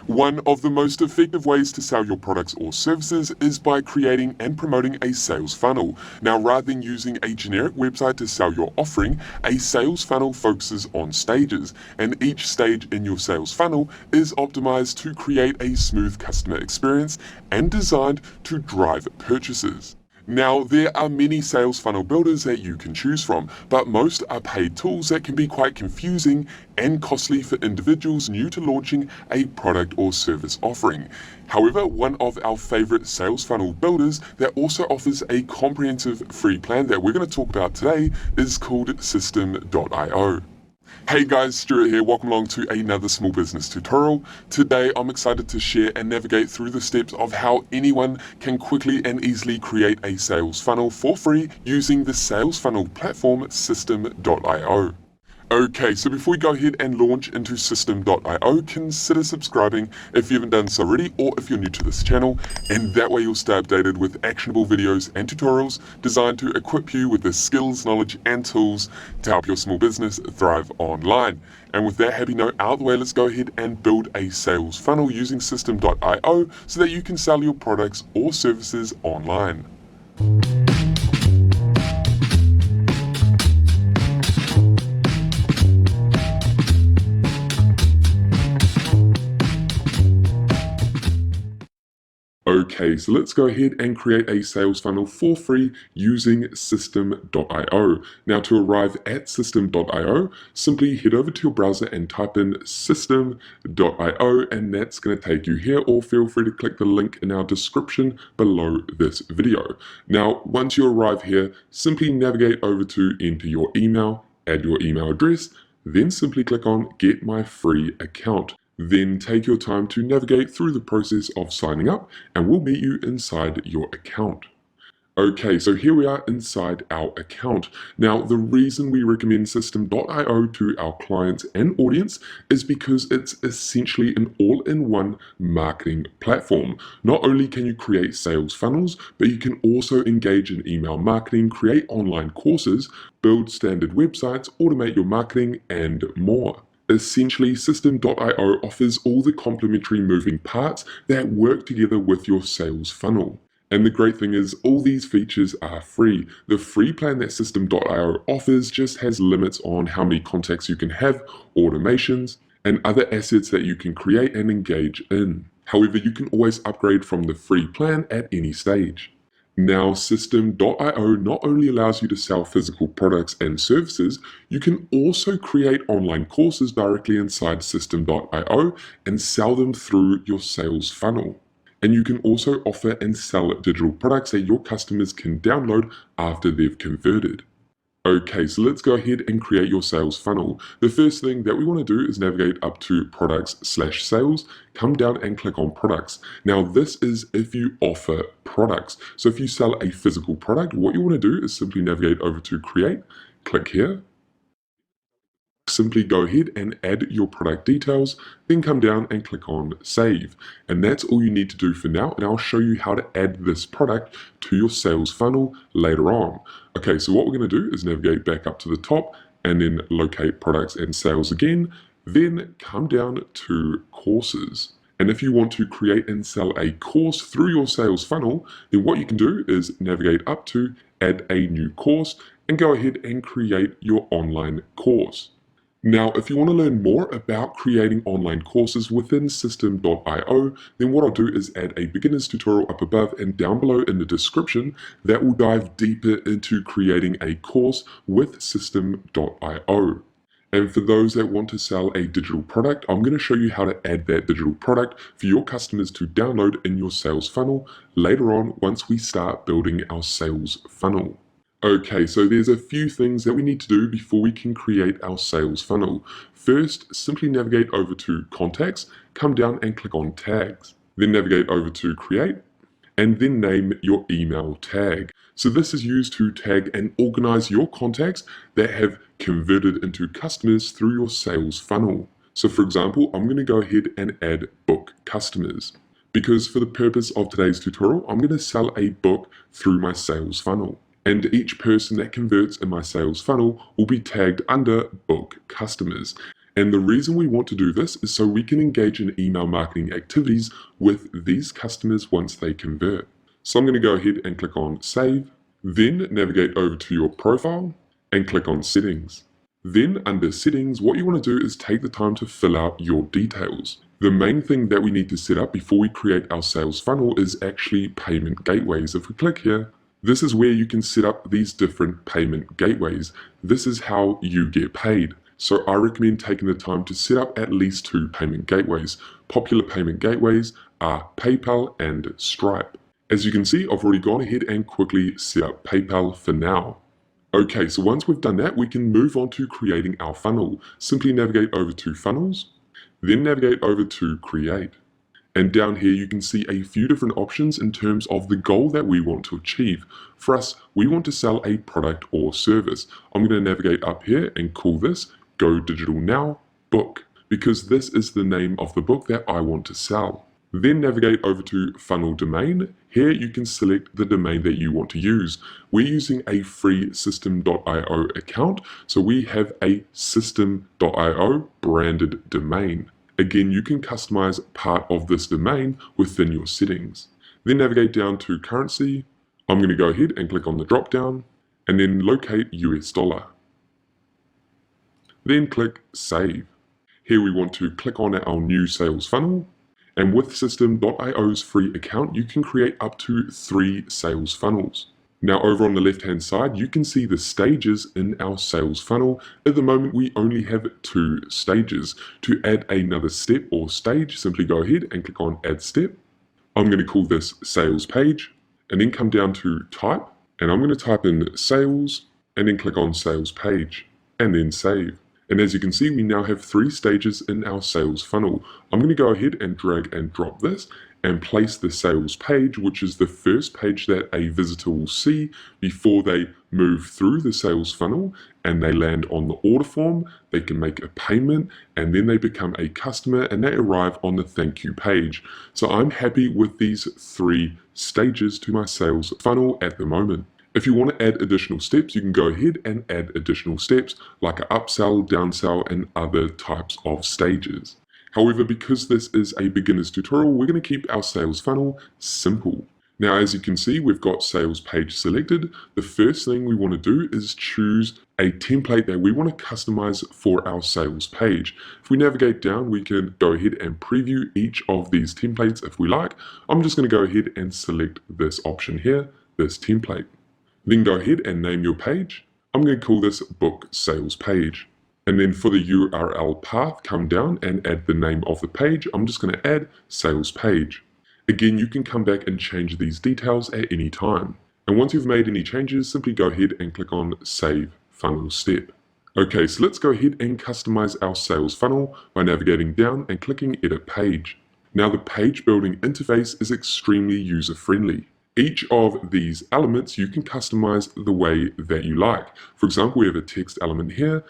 One of the most effective ways to sell your products or services is by creating and promoting a sales funnel. Now, rather than using a generic website to sell your offering, a sales funnel focuses on stages, and each stage in your sales funnel is optimized to create a smooth customer experience and designed to drive purchases. Now, there are many sales funnel builders that you can choose from, but most are paid tools that can be quite confusing and costly for individuals new to launching a product or service offering. However, one of our favorite sales funnel builders that also offers a comprehensive free plan that we're going to talk about today is called System.io. Hey guys, Stuart here, welcome along to another small business tutorial. Today I'm excited to share and navigate through the steps of how anyone can quickly and easily create a sales funnel for free using the sales funnel platform System.io. Okay, so before we go ahead and launch into System.io, consider subscribing if you haven't done so already or if you're new to this channel, and that way you'll stay updated with actionable videos and tutorials designed to equip you with the skills, knowledge, and tools to help your small business thrive online. And with that happy note out of the way, let's go ahead and build a sales funnel using System.io so that you can sell your products or services online. Okay, so let's go ahead and create a sales funnel for free using System.io. Now, to arrive at System.io, simply head over to your browser and type in System.io, and that's going to take you here, or feel free to click the link in our description below this video. Now, once you arrive here, simply navigate over to enter your email, add your email address, then simply click on Get My Free Account. Then take your time to navigate through the process of signing up, and we'll meet you inside your account. Okay, so here we are inside our account. Now, the reason we recommend System.io to our clients and audience is because it's essentially an all-in-one marketing platform. Not only can you create sales funnels, but you can also engage in email marketing, create online courses, build standard websites, automate your marketing, and more. Essentially, System.io offers all the complementary moving parts that work together with your sales funnel. And the great thing is, all these features are free. The free plan that System.io offers just has limits on how many contacts you can have, automations, and other assets that you can create and engage in. However, you can always upgrade from the free plan at any stage. Now, System.io not only allows you to sell physical products and services, you can also create online courses directly inside System.io and sell them through your sales funnel. And you can also offer and sell digital products that your customers can download after they've converted. Okay, so let's go ahead and create your sales funnel. The first thing that we want to do is navigate up to products/sales, come down and click on products. Now, this is if you offer products. So if you sell a physical product, what you want to do is simply navigate over to create, click here. Simply go ahead and add your product details, then come down and click on save. And that's all you need to do for now, and I'll show you how to add this product to your sales funnel later on. Okay, so what we're going to do is navigate back up to the top and then locate products and sales again, then come down to courses. And if you want to create and sell a course through your sales funnel, then what you can do is navigate up to add a new course and go ahead and create your online course. Now, if you want to learn more about creating online courses within System.io, then what I'll do is add a beginner's tutorial up above and down below in the description that will dive deeper into creating a course with System.io. And for those that want to sell a digital product, I'm going to show you how to add that digital product for your customers to download in your sales funnel later on once we start building our sales funnel. Okay, so there's a few things that we need to do before we can create our sales funnel. First, simply navigate over to Contacts, come down and click on Tags. Then navigate over to Create, and then name your email tag. So this is used to tag and organize your contacts that have converted into customers through your sales funnel. So for example, I'm going to go ahead and add book customers, because for the purpose of today's tutorial, I'm going to sell a book through my sales funnel. And each person that converts in my sales funnel will be tagged under book customers. And the reason we want to do this is so we can engage in email marketing activities with these customers once they convert. So I'm going to go ahead and click on Save, then navigate over to your profile and click on Settings. Then under Settings, what you want to do is take the time to fill out your details. The main thing that we need to set up before we create our sales funnel is actually payment gateways. If we click here, this is where you can set up these different payment gateways. This is how you get paid. So I recommend taking the time to set up at least 2 payment gateways. Popular payment gateways are PayPal and Stripe. As you can see, I've already gone ahead and quickly set up PayPal for now. Okay, so once we've done that, we can move on to creating our funnel. Simply navigate over to Funnels, then navigate over to Create. And down here, you can see a few different options in terms of the goal that we want to achieve. For us, we want to sell a product or service. I'm going to navigate up here and call this Go Digital Now Book, because this is the name of the book that I want to sell. Then navigate over to Funnel Domain. Here you can select the domain that you want to use. We're using a free System.io account, so we have a System.io branded domain. Again, you can customize part of this domain within your settings. Then navigate down to Currency. I'm going to go ahead and click on the drop down and then locate US dollar. Then click Save. Here we want to click on our new sales funnel. And with System.io's free account, you can create up to 3 sales funnels. Now over on the left-hand side, you can see the stages in our sales funnel. At the moment, we only have 2 stages. To add another step or stage, simply go ahead and click on Add Step. I'm going to call this Sales Page, and then come down to Type, and I'm going to type in Sales, and then click on Sales Page, and then Save. And as you can see, we now have 3 stages in our sales funnel. I'm going to go ahead and drag and drop this and place the sales page, which is the first page that a visitor will see before they move through the sales funnel and they land on the order form, they can make a payment, and then they become a customer and they arrive on the thank you page. So I'm happy with these 3 stages to my sales funnel at the moment. If you want to add additional steps, you can go ahead and add additional steps like an upsell, downsell, and other types of stages. However, because this is a beginner's tutorial, we're going to keep our sales funnel simple. Now, as you can see, we've got sales page selected. The first thing we want to do is choose a template that we want to customize for our sales page. If we navigate down, we can go ahead and preview each of these templates if we like. I'm just going to go ahead and select this option here, this template. Then go ahead and name your page. I'm going to call this Book Sales Page. And then for the URL path, come down and add the name of the page. I'm just going to add Sales Page. Again, you can come back and change these details at any time. And once you've made any changes, simply go ahead and click on Save Funnel Step. Okay, so let's go ahead and customize our sales funnel by navigating down and clicking Edit Page. Now the page building interface is extremely user-friendly. Each of these elements you can customize the way that you like. For example, we have a text element here,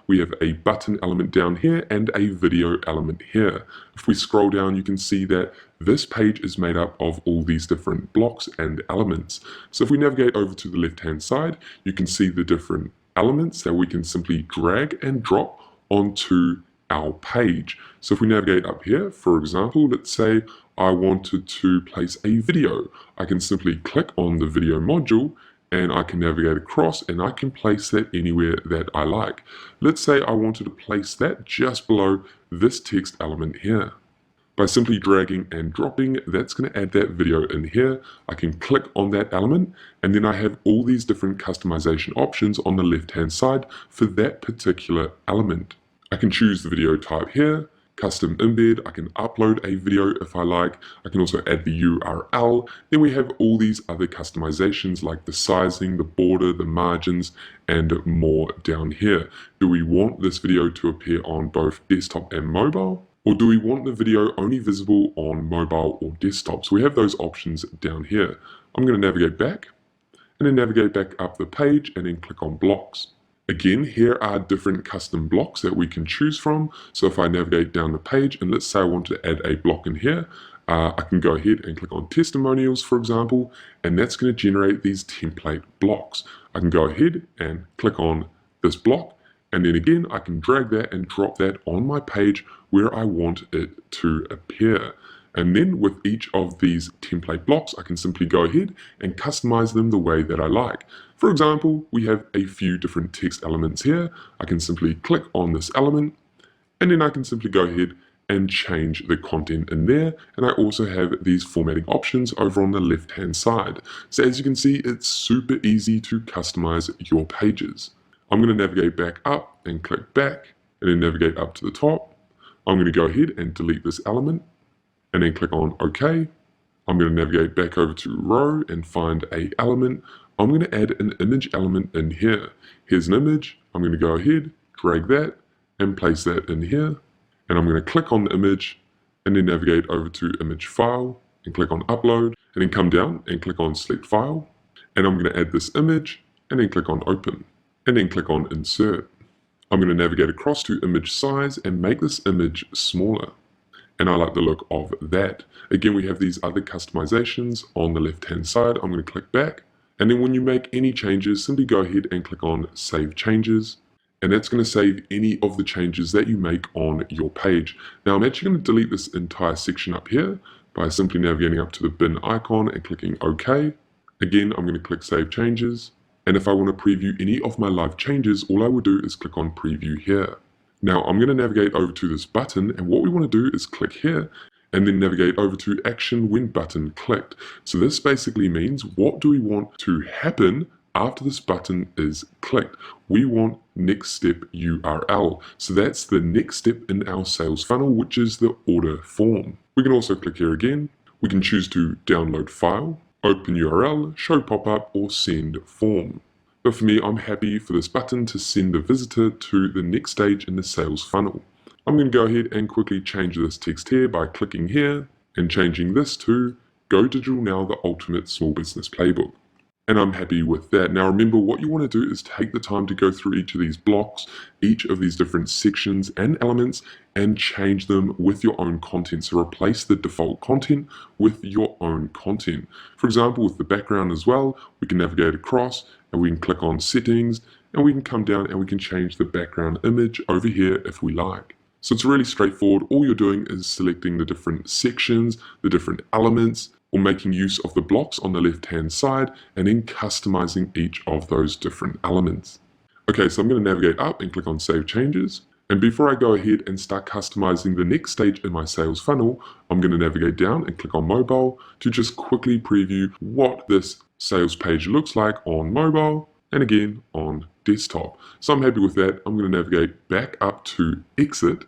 we have a button element down here, and a video element here. If we scroll down, you can see that this page is made up of all these different blocks and elements. So if we navigate over to the left-hand side, you can see the different elements that we can simply drag and drop onto our page. So if we navigate up here, for example, let's say I wanted to place a video. I can simply click on the video module and I can navigate across and I can place that anywhere that I like. Let's say I wanted to place that just below this text element here. By simply dragging and dropping, that's going to add that video in here. I can click on that element and then I have all these different customization options on the left-hand side for that particular element. I can choose the video type here, custom embed, I can upload a video if I like, I can also add the URL, then we have all these other customizations like the sizing, the border, the margins, and more down here. Do we want this video to appear on both desktop and mobile? Or do we want the video only visible on mobile or desktop? So we have those options down here. I'm going to navigate back, and then navigate back up the page, and then click on blocks. Again, here are different custom blocks that we can choose from. So if I navigate down the page and let's say I want to add a block in here, I can go ahead and click on testimonials, for example, and that's going to generate these template blocks. I can go ahead and click on this block And then again, I can drag that and drop that on my page where I want it to appear. And then with each of these template blocks, I can simply go ahead and customize them the way that I like. For example, we have a few different text elements here. I can simply click on this element, and then I can simply go ahead and change the content in there. And I also have these formatting options over on the left-hand side. So as you can see, it's super easy to customize your pages. I'm going to navigate back up and click back, and then navigate up to the top. I'm going to go ahead and delete this element, and then click on OK. I'm going to navigate back over to row and find a element. I'm going to add an image element in here. Here's an image. I'm going to go ahead, drag that, and place that in here. And I'm going to click on the image, and then navigate over to image file, and click on upload, and then come down and click on select file. And I'm going to add this image, and then click on open, and then click on insert. I'm going to navigate across to image size and make this image smaller. And I like the look of that. Again, we have these other customizations on the left-hand side. I'm going to click back. And then when you make any changes, simply go ahead and click on Save Changes. And that's going to save any of the changes that you make on your page. Now, I'm actually going to delete this entire section up here by simply navigating up to the bin icon and clicking OK. Again, I'm going to click Save Changes. And if I want to preview any of my live changes, all I will do is click on Preview here. Now I'm going to navigate over to this button, and what we want to do is click here and then navigate over to action when button clicked. So this basically means, what do we want to happen after this button is clicked? We want next step URL. So that's the next step in our sales funnel, which is the order form. We can also click here again. We can choose to download file, open URL, show pop-up, or send form. But for me, I'm happy for this button to send the visitor to the next stage in the sales funnel. I'm going to go ahead and quickly change this text here by clicking here and changing this to Go Digital Now, the Ultimate Small Business Playbook. And I'm happy with that. Now remember, what you want to do is take the time to go through each of these blocks, each of these different sections and elements, and change them with your own content. So replace the default content with your own content. For example, with the background as well, we can navigate across and we can click on settings, and we can come down and we can change the background image over here if we like. So it's really straightforward. All you're doing is selecting the different sections, the different elements, or making use of the blocks on the left-hand side, and then customizing each of those different elements. Okay, so I'm going to navigate up and click on Save Changes. And before I go ahead and start customizing the next stage in my sales funnel, I'm going to navigate down and click on Mobile to just quickly preview what this sales page looks like on mobile and again on desktop. So I'm happy with that. I'm going to navigate back up to Exit.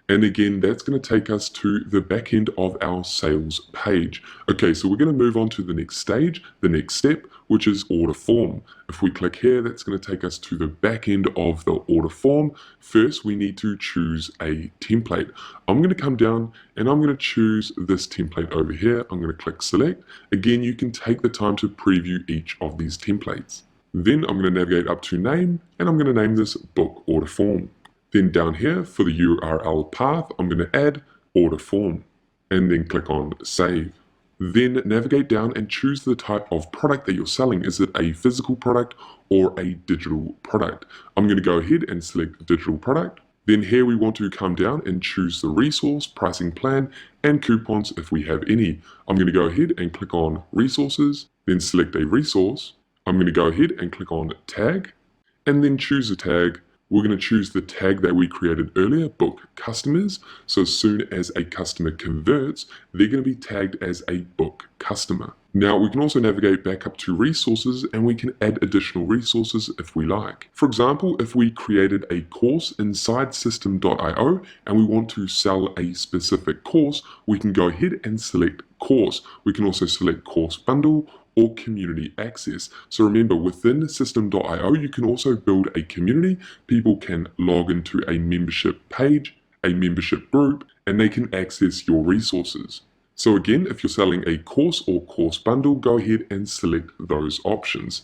And again, that's going to take us to the back end of our sales page. Okay, so we're going to move on to the next stage, the next step, which is order form. If we click here, that's going to take us to the back end of the order form. First, we need to choose a template. I'm going to come down and I'm going to choose this template over here. I'm going to click select. Again, you can take the time to preview each of these templates. Then I'm going to navigate up to name, and I'm going to name this book order form. Then down here for the URL path, I'm going to add order form and then click on save. Then navigate down and choose the type of product that you're selling. Is it a physical product or a digital product? I'm going to go ahead and select digital product. Then here we want to come down and choose the resource, pricing plan, and coupons if we have any. I'm going to go ahead and click on resources, then select a resource. I'm going to go ahead and click on tag and then choose a tag. We're going to choose the tag that we created earlier, book customers. So as soon as a customer converts, they're going to be tagged as a book customer. Now we can also navigate back up to resources, and we can add additional resources if we like. For example, if we created a course inside System.io and we want to sell a specific course, we can go ahead and select course. We can also select course bundle or community access. So remember, within System.io, you can also build a community. People can log into a membership page, a membership group, and they can access your resources. So again, if you're selling a course or course bundle, go ahead and select those options.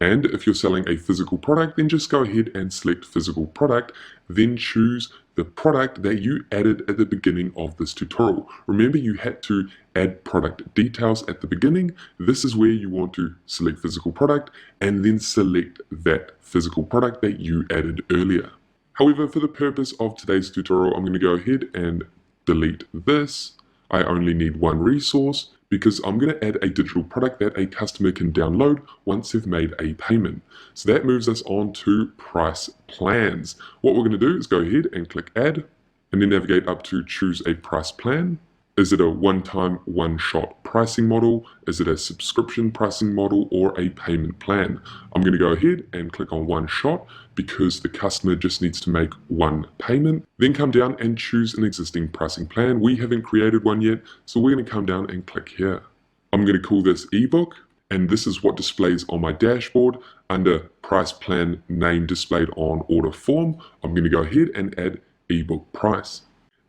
And if you're selling a physical product, then just go ahead and select physical product, then choose the product that you added at the beginning of this tutorial. Remember, you had to add product details at the beginning. This is where you want to select physical product and then select that physical product that you added earlier. However, for the purpose of today's tutorial, I'm going to go ahead and delete this. I only need one resource because I'm going to add a digital product that a customer can download once they've made a payment. So that moves us on to price plans. What we're going to do is go ahead and click add and then navigate up to choose a price plan. Is it a one-time, one-shot pricing model? Is it a subscription pricing model or a payment plan? I'm going to go ahead and click on one shot because the customer just needs to make one payment. Then come down and choose an existing pricing plan. We haven't created one yet, so we're going to come down and click here. I'm going to call this ebook, and this is what displays on my dashboard under price plan name displayed on order form. I'm going to go ahead and add ebook price.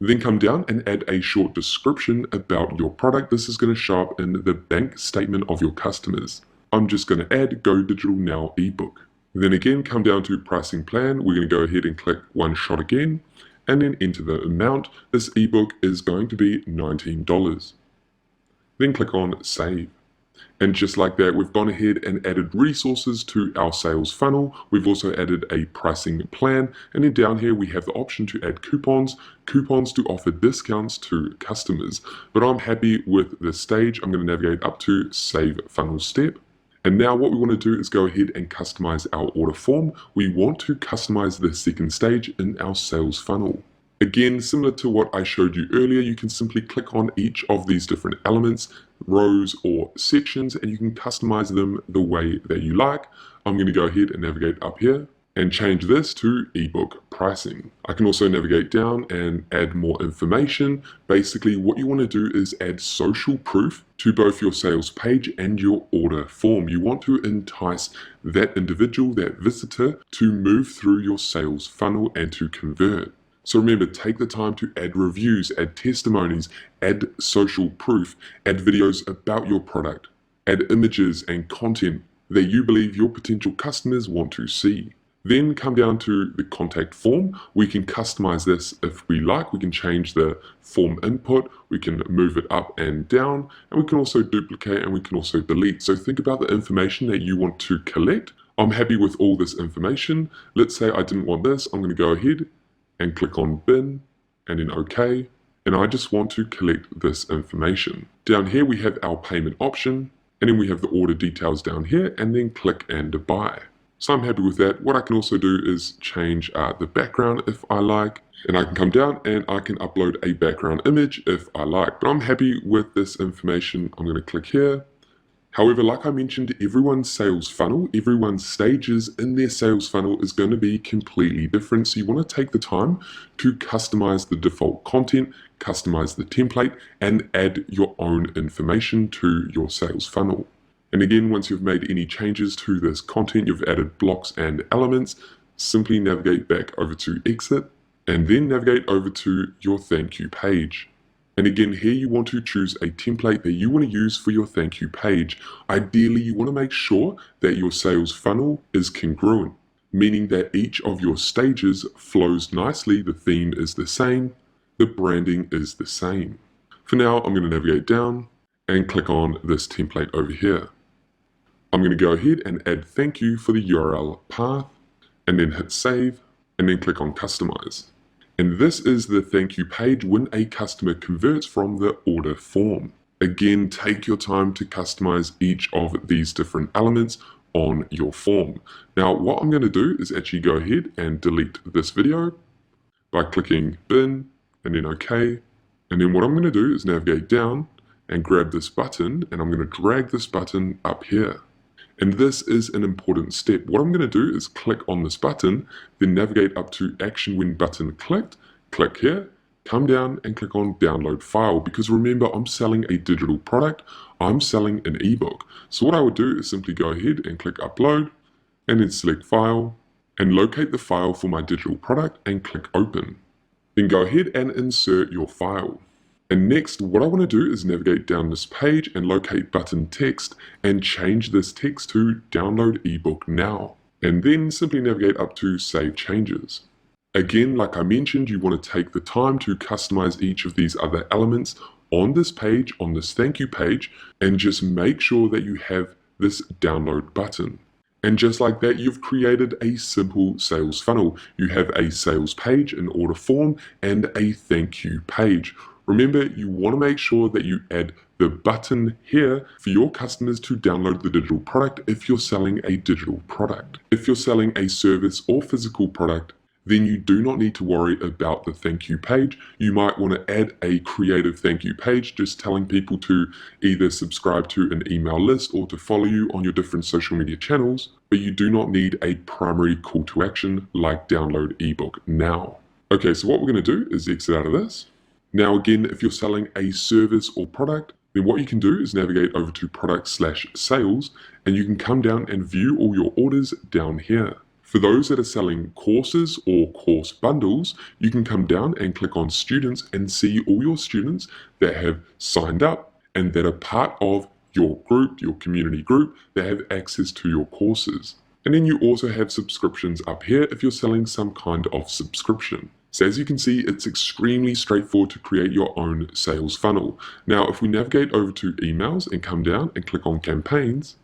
Then come down and add a short description about your product. This is going to show up in the bank statement of your customers. I'm just going to add Go Digital Now ebook. Then again, come down to pricing plan. We're going to go ahead and click one shot again and then enter the amount. This ebook is going to be $19. Then click on save. And just like that, we've gone ahead and added resources to our sales funnel. We've also added a pricing plan. And then down here, we have the option to add coupons to offer discounts to customers. But I'm happy with this stage. I'm going to navigate up to save funnel step. And now what we want to do is go ahead and customize our order form. We want to customize the second stage in our sales funnel. Again, similar to what I showed you earlier, you can simply click on each of these different elements, rows or sections, and you can customize them the way that you like. I'm going to go ahead and navigate up here and change this to ebook pricing. I can also navigate down and add more information. Basically, what you want to do is add social proof to both your sales page and your order form. You want to entice that individual, that visitor, to move through your sales funnel and to convert. So remember, take the time to add reviews, add testimonies, add social proof, add videos about your product, add images and content that you believe your potential customers want to see. Then come down to the contact form. We can customize this if we like. We can change the form input. We can move it up and down, and we can also duplicate and we can also delete. So think about the information that you want to collect. I'm happy with all this information. Let's say I didn't want this. I'm going to go ahead and click on bin and then OK. And I just want to collect this information. Down here we have our payment option, and then we have the order details down here, and then click and buy. So I'm happy with that. What I can also do is change the background if I like, and I can come down and I can upload a background image if I like. But I'm happy with this information. I'm going to click here. However, like I mentioned, everyone's sales funnel, everyone's stages in their sales funnel is going to be completely different. So you want to take the time to customize the default content, customize the template, and add your own information to your sales funnel. And again, once you've made any changes to this content, you've added blocks and elements, simply navigate back over to exit and then navigate over to your thank you page. And again, here you want to choose a template that you want to use for your thank you page. Ideally, you want to make sure that your sales funnel is congruent, meaning that each of your stages flows nicely, the theme is the same, the branding is the same. For now, I'm going to navigate down and click on this template over here. I'm going to go ahead and add thank you for the URL path, and then hit save, and then click on customize. And this is the thank you page when a customer converts from the order form. Again, take your time to customize each of these different elements on your form. Now, what I'm going to do is actually go ahead and delete this video by clicking bin and then OK. And then what I'm going to do is navigate down and grab this button, and I'm going to drag this button up here. And this is an important step. What I'm going to do is click on this button, then navigate up to action when button clicked, click here, come down and click on download file, because remember, I'm selling a digital product, I'm selling an ebook. So what I would do is simply go ahead and click upload and then select file and locate the file for my digital product and click open. Then go ahead and insert your file. And next, what I want to do is navigate down this page and locate button text and change this text to download ebook now. And then simply navigate up to save changes. Again, like I mentioned, you want to take the time to customize each of these other elements on this page, on this thank you page, and just make sure that you have this download button. And just like that, you've created a simple sales funnel. You have a sales page, an order form, and a thank you page. Remember, you want to make sure that you add the button here for your customers to download the digital product if you're selling a digital product. If you're selling a service or physical product, then you do not need to worry about the thank you page. You might want to add a creative thank you page, just telling people to either subscribe to an email list or to follow you on your different social media channels, but you do not need a primary call to action like download ebook now. Okay, so what we're going to do is exit out of this. Now again, if you're selling a service or product, then what you can do is navigate over to product/sales, and you can come down and view all your orders down here. For those that are selling courses or course bundles, you can come down and click on students and see all your students that have signed up and that are part of your group, your community group, that have access to your courses. And then you also have subscriptions up here if you're selling some kind of subscription. So as you can see, it's extremely straightforward to create your own sales funnel. Now, if we navigate over to emails and come down and click on campaigns,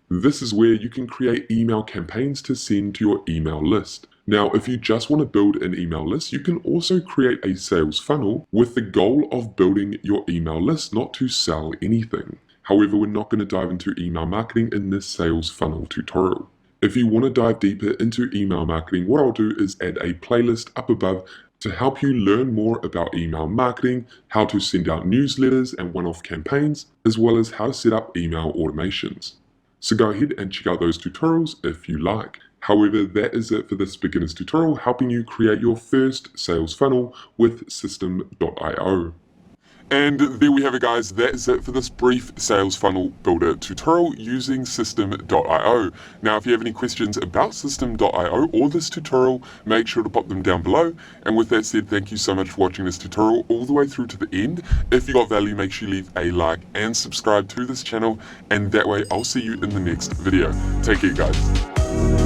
this is where you can create email campaigns to send to your email list. Now, if you just want to build an email list, you can also create a sales funnel with the goal of building your email list, not to sell anything. However, we're not going to dive into email marketing in this sales funnel tutorial. If you want to dive deeper into email marketing, what I'll do is add a playlist up above to help you learn more about email marketing, how to send out newsletters and one-off campaigns, as well as how to set up email automations. So go ahead and check out those tutorials if you like. However, that is it for this beginner's tutorial, helping you create your first sales funnel with System.io. And there we have it, guys. That is it for this brief sales funnel builder tutorial using System.io. Now, if you have any questions about System.io or this tutorial, make sure to pop them down below. And with that said, thank you so much for watching this tutorial all the way through to the end. If you got value, make sure you leave a like and subscribe to this channel. And that way, I'll see you in the next video. Take care, guys.